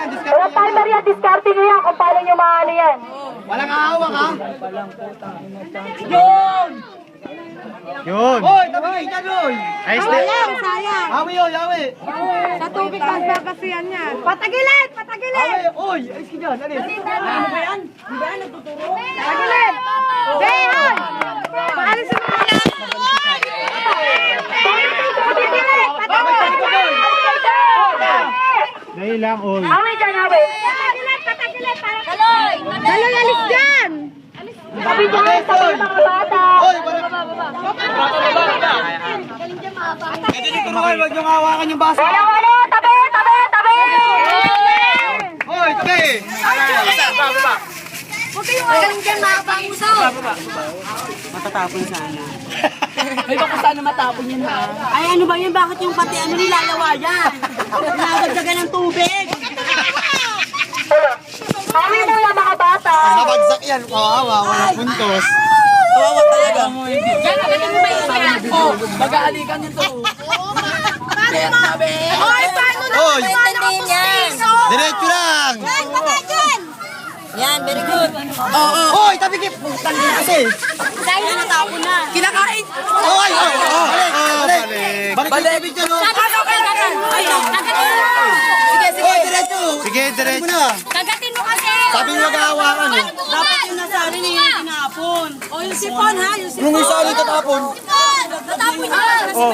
Walang timer yan, discarding nyo yan kung paano nyo maano yan. Walang ahawak ha? Yun. Hoy, tabi ka Roy! Ayos na. Sayang, sayang. Awi yun, awi! Sa tubig magbabasihan yan. Patagilid! Patagilid! Awi! Oy! Ayos ka dyan, alis! Ano ba yan? Di ba yan nagtuturo? Patagilid! Deon! Paalis mo na yan! Patagilid! Patagilid! Dahil lang, oy. Awi dyan, awi. Patagilid! Patagilid! Kaloy! Kaloy, alis dyan! Sabi dyan, sabi ng mga bata. Hoy! Ito yung turuan, huwag niyong hawakan yung baso! Walang ano, tabi, tabi, tabi. Hoy, tabi! Huwag kayong magaling dyan, mga panguso! Matatapon sana. May baka sana matapon yun ha. Ay ano ba yun? Bakit yung pati ano nilalawa yan? Nagdagdagan ng tubig. Awi mo yung mga bata. Nabagsak yan, kawawa, walang puntos. Kawawa talaga. Yan, agad mo ba yan? Oh, mag-aalikan nito. Kaya sabi. Hoy, paano na? Hoy! Maintindihin yan! Diretso lang! Yan, very good. Oo. Hoy, tabi ka! Putang ina kasi! Dahil natapon na. Kinakain. Hoy! Balik! Balik! Balik! Ay, sige, sige. Hoy, diretso! Sige, diretso. Mo na! Kagatin mo kasi! Sabi mo mag-hawakan eh! Dapat yung nasabi niya yung tinapon. O yung sipon ha, yung sipon. Nung isa ulit tatapon! Natapon niya! Oo, oo.